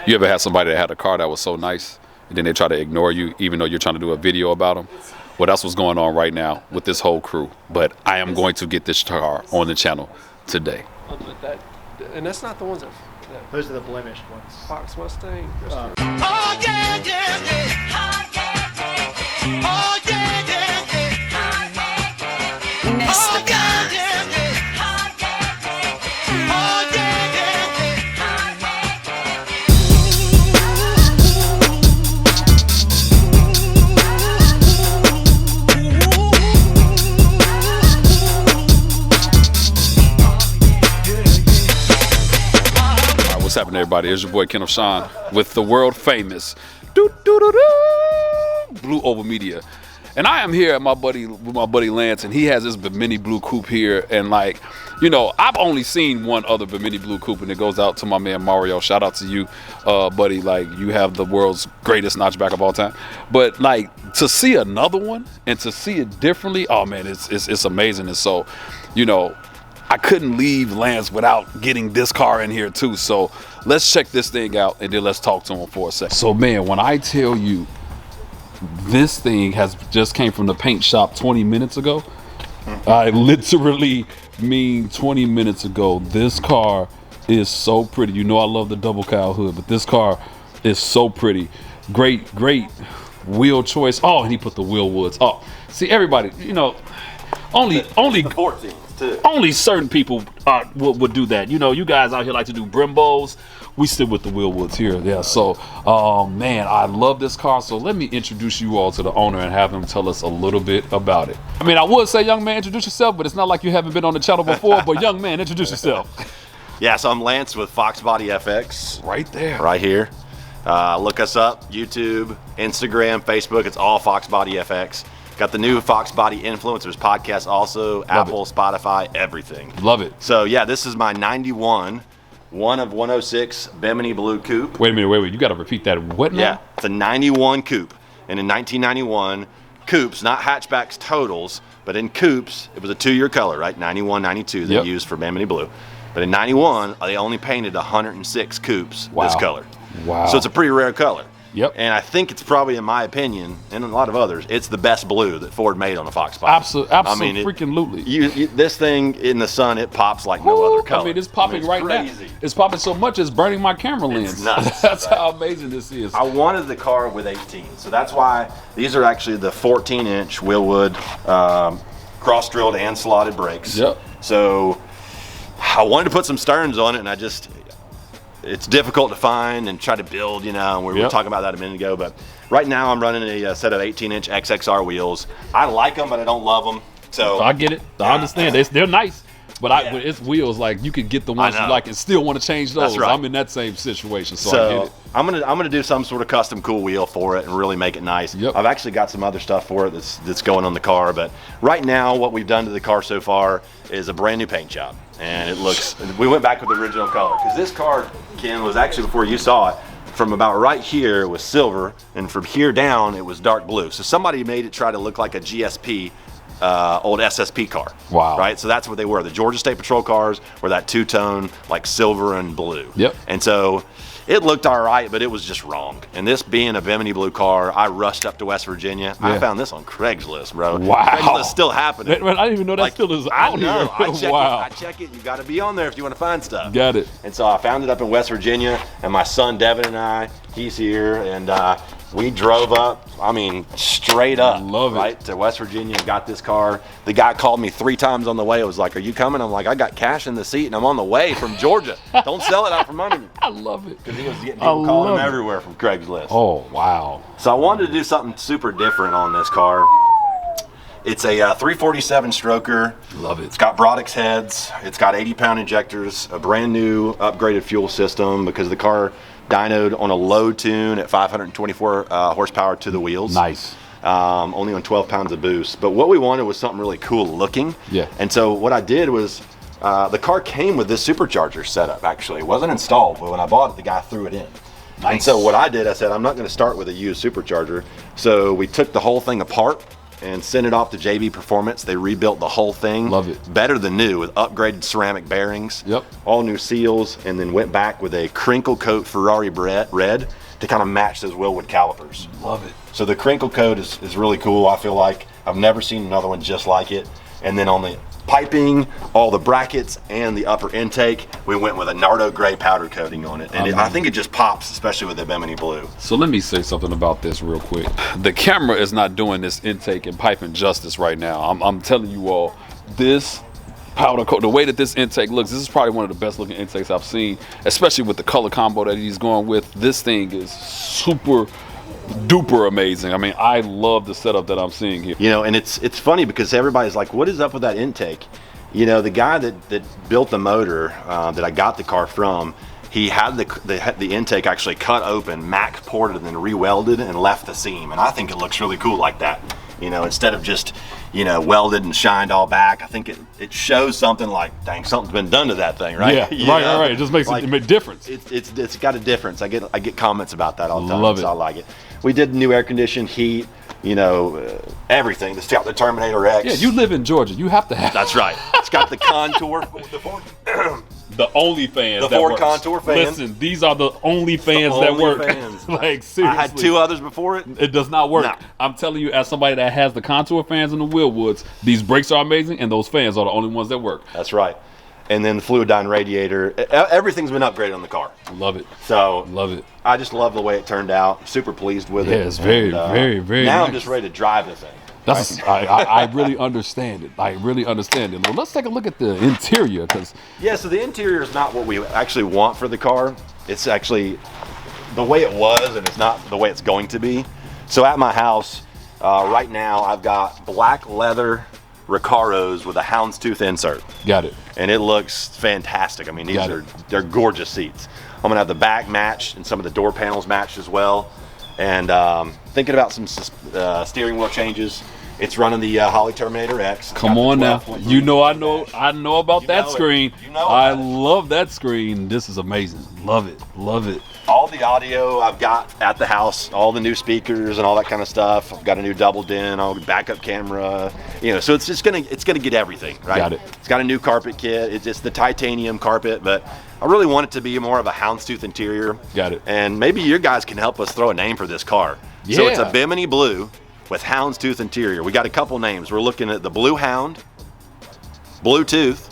You ever had somebody that had a car that was so nice, and then they try to ignore you, even though you're trying to do a video about them? Well, that's what's going on right now with this whole crew. But I am going to get this car on the channel today. And that's not the ones that Those are the blemished ones. Fox Mustang. Oh yeah, yeah, yeah. Oh yeah, yeah, yeah. Oh yeah, yeah, yeah. Mr. Oh yeah, yeah, yeah. Oh yeah, yeah, What's happening, everybody? It's your boy Kenneth Sean with the world famous Blue Oval Media, and I am here at with my buddy Lance, and he has this Bimini Blue Coupe here. And like, you know, I've only seen one other Bimini Blue Coupe, and it goes out to my man Mario. Shout out to you, buddy. Like, you have the world's greatest notchback of all time. But like, to see another one and to see it differently, oh man, it's amazing. And so, you know, I couldn't leave Lance without getting this car in here too. So let's check this thing out, and then let's talk to him for a second. So man, when I tell you this thing has just came from the paint shop 20 minutes ago, I literally mean 20 minutes ago. This car is so pretty. You know I love the double cowl hood, but this car is so pretty. Great wheel choice. Oh, and he put the wheel woods. Oh, see, everybody, you know, only 14s too. Only certain people would do that. You know, you guys out here like to do Brimbos. We stick with the Wheelwoods here. Yeah, so, man, I love this car. So let me introduce you all to the owner and have him tell us a little bit about it. I mean, I would say, young man, introduce yourself, but it's not like you haven't been on the channel before. But young man, introduce yourself. Yeah, so I'm Lance with Fox Body FX. Right there. Right here. Look us up, YouTube, Instagram, Facebook. It's all Fox Body FX. Got the new Fox Body Influencers podcast also, Love Apple, it. Spotify, everything. Love it. So yeah, this is my 91, one of 106 Bimini Blue Coupe. Wait a minute. You got to repeat that. What now? Yeah, it's a 91 Coupe. And in 1991, Coupes, not hatchbacks totals, but in Coupes, it was a 2-year color, right? 91, 92 they used for Bimini Blue. But in 91, they only painted 106 Coupes this color. Wow. So it's a pretty rare color. Yep. And I think it's probably, in my opinion, and a lot of others, it's the best blue that Ford made on a Fox body. Absolutely. I mean, Freaking this thing in the sun, it pops like no other color. I mean, it's popping right crazy. now. It's popping so much it's burning my camera lens. It's nuts. That's how amazing this is. I wanted the car with 18, so that's why these are actually the 14-inch Wheelwood cross-drilled and slotted brakes. Yep. So I wanted to put some Sterns on it, and it's difficult to find and try to build, you know, and we were talking about that a minute ago. But right now I'm running a set of 18-inch XXR wheels. I like them, but I don't love them. So I get it. I understand. They're nice, but it's wheels. Like, you could get the ones you like and still want to change those. That's right. I'm in that same situation, so I get it. I'm gonna do some sort of custom cool wheel for it and really make it nice. Yep. I've actually got some other stuff for it that's going on the car, but right now what we've done to the car so far is a brand new paint job, and it looks. We went back with the original color because this car, Ken, was actually, before you saw it, from about right here it was silver, and from here down it was dark blue. So somebody made it try to look like a GSP. Old SSP car. Wow. Right? So that's what they were. The Georgia State Patrol cars were that two-tone, like silver and blue. Yep. And so it looked all right, but it was just wrong. And this being a Bimini Blue car, I rushed up to West Virginia. I found this on Craigslist, bro. Wow. Craigslist still happening. I didn't even know that still is out here. I check it. You got to be on there if you want to find stuff. Got it. And so I found it up in West Virginia, and my son Devin and I, he's here, and we drove up, I mean, straight up, right, to West Virginia and got this car. The guy called me 3 times on the way. I was like, "Are you coming?" I'm like, "I got cash in the seat, and I'm on the way from Georgia. Don't sell it out from under me." I love it. Because he was getting people calling him everywhere from Craigslist. Oh, wow. So I wanted to do something super different on this car. It's a 347 stroker. Love it. It's got Brodix heads. It's got 80-pound injectors, a brand new upgraded fuel system because the car dynoed on a low tune at 524 horsepower to the wheels. Nice. Only on 12 pounds of boost. But what we wanted was something really cool looking. Yeah. And so what I did was, the car came with this supercharger setup, actually. It wasn't installed, but when I bought it, the guy threw it in. Nice. And so what I did, I said, I'm not going to start with a used supercharger. So we took the whole thing apart, and sent it off to JB Performance. They rebuilt the whole thing. Love it. Better than new with upgraded ceramic bearings. Yep. All new seals, and then went back with a crinkle coat Ferrari red to kind of match those Willwood calipers. Love it. So the crinkle coat is really cool. I feel like I've never seen another one just like it. And then on the piping, all the brackets, and the upper intake, we went with a Nardo gray powder coating on it. And I think it just pops, especially with the Bimini blue. So let me say something about this real quick. The camera is not doing this intake and piping justice right now. I'm telling you all, this powder coat, the way that this intake looks, this is probably one of the best looking intakes I've seen, especially with the color combo that he's going with. This thing is super duper amazing. I mean, I love the setup that I'm seeing here. You know, and it's funny because everybody's like, what is up with that intake? You know, the guy that built the motor that I got the car from, he had the intake actually cut open, Mac ported, and then re-welded and left the seam. And I think it looks really cool like that. You know, instead of just, you know, welded and shined all back, I think it shows something like, dang, something's been done to that thing, right? Yeah, You know? right. It just makes like, it make a difference. It's got a difference. I get comments about that all the time. Love so it. I like it. We did new air conditioning, heat, you know, everything. It's got the Terminator X. Yeah, you live in Georgia. You have to have That's right. It's got the contour. the only fans The that Ford works. Contour fan. Listen, these are the only fans that only work. fans. Like, seriously. I had two others before it. It does not work. No. I'm telling you, as somebody that has the Contour fans and the Willwoods, these brakes are amazing, and those fans are the only ones that work. That's right. And then the Fluidyne radiator. Everything's been upgraded on the car. Love it. So Love it. I just love the way it turned out. Super pleased with it. Yeah, it's very, very Now nice. I'm just ready to drive the thing. That's I really understand it. I really understand it. Well, let's take a look at the interior, because Yeah, so the interior is not what we actually want for the car. It's actually the way it was, and it's not the way it's going to be. So at my house, right now, I've got black leather Recaros with a houndstooth insert. got it. And it looks fantastic. I mean, they're gorgeous seats. I'm gonna have the back matched and some of the door panels matched as well. And thinking about some steering wheel changes. It's running the Holley Terminator X. Come on now. You know I know about that know it. screen. You know I about it. love that screen. This is amazing. Love it. Love it. All the audio I've got at the house, all the new speakers and all that kind of stuff. I've got a new double din, backup camera, you know. So it's gonna get everything, right? Got it. It's got a new carpet kit. It's just the titanium carpet, but I really want it to be more of a houndstooth interior. Got it. And maybe you guys can help us throw a name for this car. So it's a Yeah. Bimini blue with houndstooth interior. We got a couple names. We're looking at the Blue Hound, Bluetooth.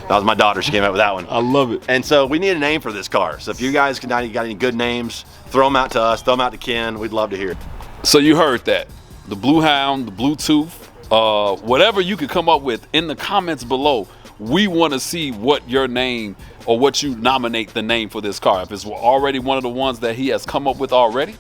That was my daughter. She came up with that one. I love it. And so we need a name for this car. So if you guys got any good names, throw them out to us, throw them out to Ken. We'd love to hear it. So you heard that. The Blue Hound, the Bluetooth, whatever you could come up with in the comments below. We want to see what your name or what you nominate the name for this car. If it's already one of the ones that he has come up with already,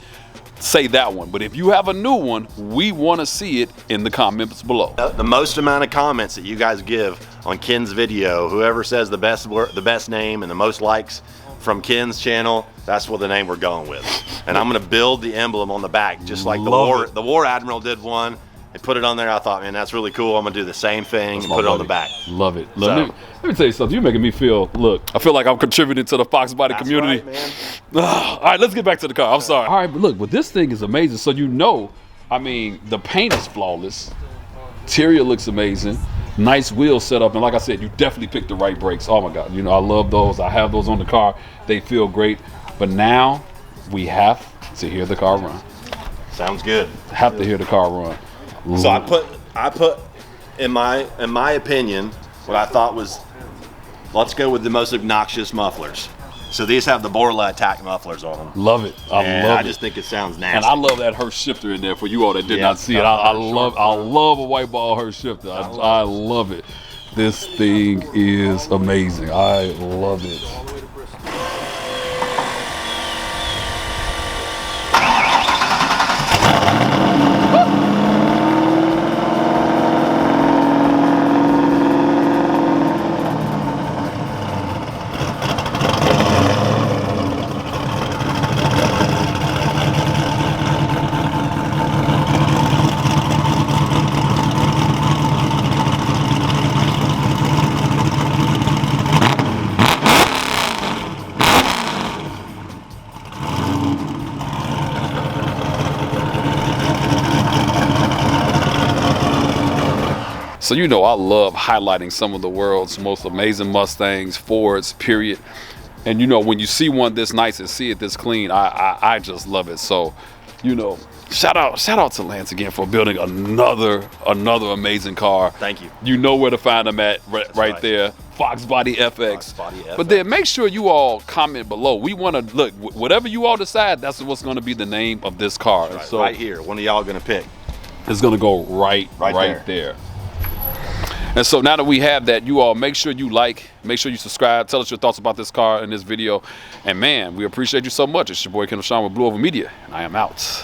say that one. But if you have a new one, we want to see it in the comments below. The most amount of comments that you guys give on Ken's video, whoever says the best name and the most likes from Ken's channel, that's what the name we're going with. And I'm going to build the emblem on the back, just like the War Admiral did one. They put it on there. I thought, man, that's really cool. I'm gonna do the same thing and put it on the back. Love it. So- Let me tell you something. You're making me feel. Look, I feel like I'm contributing to the Fox Body That's community. right, man. All right, let's get back to the car. I'm sorry. All right, but look, but this thing is amazing. So you know, I mean, the paint is flawless. Interior looks amazing. Nice wheel setup, and like I said, you definitely picked the right brakes. Oh my God, you know I love those. I have those on the car. They feel great. But now we have to hear the car run. Sounds good. Have to hear the car run. So I put in my opinion, what I thought was, let's go with the most obnoxious mufflers. So these have the Borla attack mufflers on them. Love it. I just think it sounds nasty. And I love that Hurst shifter in there for you all that did not see it. I love a white ball Hurst shifter. I love it. This thing is amazing. I love it. So you know I love highlighting some of the world's most amazing Mustangs, Fords, period. And you know when you see one this nice and see it this clean, I just love it. So, you know, shout out to Lance again for building another amazing car. Thank you. You know where to find them at right right. there. Fox Body FX. Fox Body FX. But then make sure you all comment below. We want to look, whatever you all decide, that's what's going to be the name of this car. Right, So right here, one of y'all gonna pick. it's going to go right there. And so now that we have that, you all make sure you like, make sure you subscribe, tell us your thoughts about this car and this video. And man, we appreciate you so much. It's your boy Kendall Sean with Blue Over Media, and I am out.